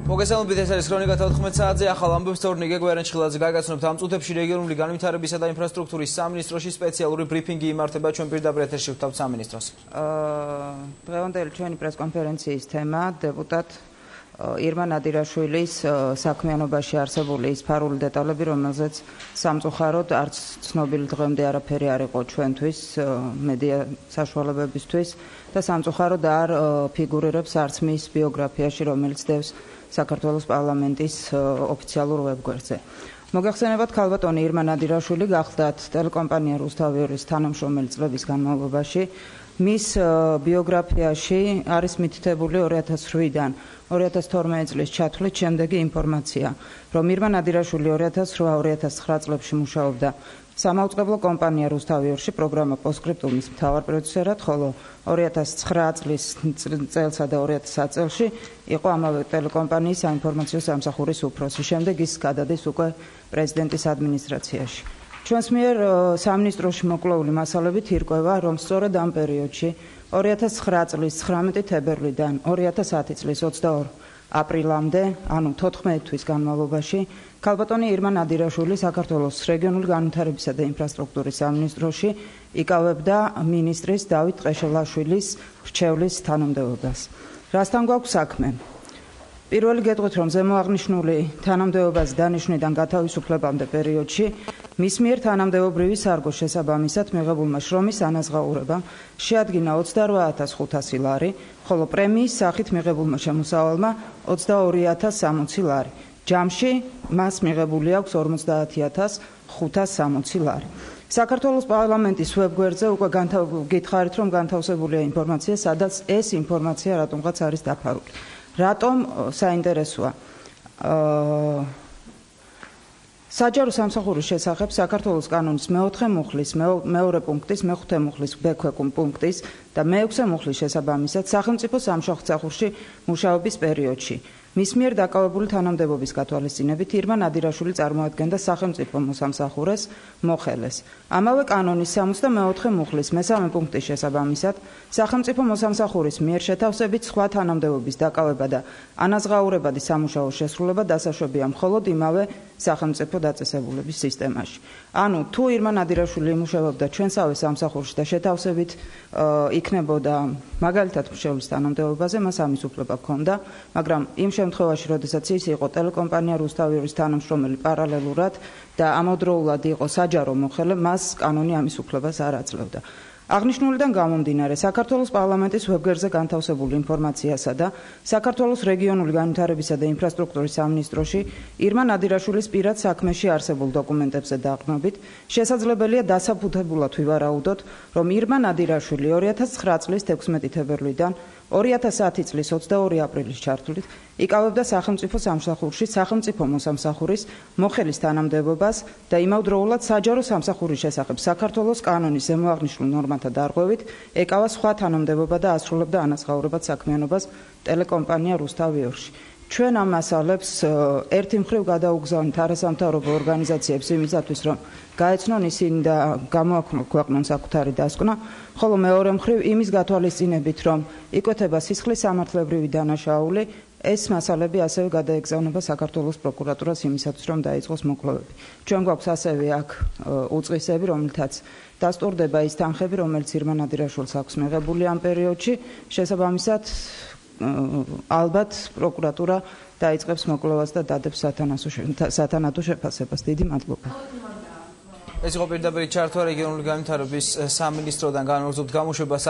მოგესალმებით, ეს არის ქრონიკა 14 საათზე. ახალ ამბებს თორნიკე გვერენჩხილაძე გაგაცნობთ. ამ წუთებში რეგიონული განვითარებისა და ინფრასტრუქტურის სამინისტროში სპეციალური ბრიფინგი იმართება. ჩვენ პირდაპირ ეთერში ვთავთ სამინისტროს. დღევანდელი ჩვენი პრესკონფერენციის თემა დეპუტატ ირმა ნადირაშვილის საქმიანობაში არსებული ის ფარული დეტალები, რომელზეც სამწუხაროდ არც ცნობილი დღემდე არაფერი არ იყო ჩვენთვის, მედია საშუალებებისთვის და სამწუხაროდ არ ფიგურირებს არც მის ბიოგრაფიაში, რომელიც დევს საქართველოს პარლამენტის ოფიციალურ ვებგვერდზე. მოგეხსენებათ, ქალბატონი ირმა ნადირაშვილი გახლდათ ტელეკომპანია რუსთავიორის თანამშრომელი წლების განმავლობაში. მის ბიოგრაფიაში არის მითითებული 2008-დან 2012 წლის ჩათვლით შემდეგი ინფორმაცია, რომ ირმა ნადირაშვილი 2008-2009 წლებში მუშაობდა სამაუწყებლო კომპანია რუსთავიორში პროგრამა პოსტსკრიპტუმის მთავარ პროდიუსერად, ხოლო 2009 წელსა და 2010 წელში იყო ამავე ტელეკომპანიის საინფორმაციო სამსახურის უფროსი. შემდეგ ის გადადის უკვე პრეზიდენტის ადმინისტრაციაში. ჩვენს მიერ სამინისტროში მოკლეული მასალებით ირკვევა, რომ სწორედ ამ პერიოდში 2009 წლის 19 თებერვლიდან 2010 წლის 22 აპრილამდე, ანუ 14 თვის განმავლობაში, ქალბატონი ირმა ნადირაშვილი საქართველოს რეგიონული განვითარებისა და ინფრასტრუქტურის სამინისტროში იკავებდა მინისტრის დავით ყეშელაშვილის რჩევლის თანამდებობას. რასთან გვაქვს საქმე? პირველი გეტყვით, რომ ზემოაღნიშნული თანამდებობაზე დანიშვნიდან გათავისუფლებამდე პერიოდში მის მიერ თანამდებობრივი სარგოს შესაბამისად მიღებულმა შრომის ანაზღაურება შეადგინა 28.500 ლარი, ხოლო პრემიის სახით მიღებულმა შემოსავალმა 22.060 ლარი. ჯამში მას მიღებული აქვს 50.560 ლარი. საქართველოს პარლამენტის ვებგვერდზე უკვე გითხარით, რომ განთავსებულია ინფორმაცია, სადაც ეს ინფორმაცია რატომღაც არის დაფარული. რატომ საინტერესოა? საჯარო სამსახურის შესახებ საქართველოს კანონის მე-4 მუხლის, მე-2 პუნქტის, მე-5 მუხლის ბ-ქვეკუმ პუნქტის და მე-6 მუხლის შესაბამისად სახელმწიფო სამსახურში მუშაობის პერიოდში მის მიერ დაკავებული თანამდებობის გათვალისწინებით ირმა ნადირაშვილი წარმოადგენდა სახელმწიფო მოსამსახურეს მოხელეს. ამავე კანონის 64 მუხლის მე-3 პუნქტის შესაბამისად სახელმწიფო მოსამსახურის მიერ შეთავსებით სხვა თანამდებობის დაკავება და ანაზღაურებადი სამუშაო შესრულება დასაშვებია მხოლოდ იმავე სახელმწიფო დაწესებულების სისტემაში. ანუ თუ ირმა ნადირაშვილი იმუშავებდა ჩვენსავე სამსახურში და შეთავსებით იქნებოდა მაგალითად მრჩევლის თანამდებობაზე, მას ამის უფლება ჰქონდა, მაგრამ იმ შემთხვევაში, როდესაც ის იყო ტელეკომპანია რუსთავიორის თანამშრომელი პარალელურად და ამავდროულად იყო საჯარო მოხელე, მას კანონი ამის უფლებას არ აძლევდა. აღნიშნულიდან გამომდინარე, საქართველოს პარლამენტის ვებგვერდზე განთავსებული ინფორმაციასა და საქართველოს რეგიონული განვითარებისა და ინფრასტრუქტურის სამინისტროში ირმა ნადირაშვილის პირად საქმეში არსებულ დოკუმენტებზე დაყრდნობით, შესაძლებელია დასაფუთებულად ვივარაუდოთ, რომ ირმა ნადირაშვილი 2009 წლის 16 თებერვლიდან 2010 წლის 22 აპრილის ჩართვლით იკავებდა სახელმწიფო სამსახურში სახელმწიფო მოსამსახურის მოხელის თანამდებობას და იმავდროულად საჯარო სამსახურის შესახებ საქართველოს კანონის ზემოაღნიშნულ ნორმათა დარღვევით ეკავა სხვა თანამდებობა და ასრულებდა ანაზღაურებად საქმიანობას ტელეკომპანია რუსთავიორში. ჩვენ ამ მასალებს ერთი მხრივ გადაუგზავნით არასამთავრობო ორგანიზაციებს იმისათვის, რომ გაეცნონ ისინი და გამოაქვეყნონ საკუთარი დასკვნა, ხოლო მეორე მხრივ იმის გათვალისწინებით, რომ იკვეთება სისხლის სამართლებრივი დანაშაული, ეს მასალები ასევე გადაეგზავნება საქართველოს პროკურატურას იმისათვის, რომ დაიწყოს მოკვლევები. ჩვენ გვაქვს ასევე აქ უწყისები, რომლითაც დასტურდება ის თანხები, რომელიც ირმა ნადირაშვილს აქვს მიღებული ამ პერიოდში, შესაბამისად ალბათ პროკურატურა დაიწყებს მოკვლევას და დადებს სათანადო შეფასებას. დიდი მადლობა. ეს იყო პირდაპირ ჩართვა რეგიონული განვითარების სამინისტროდან განმავლობ გამოშვებას.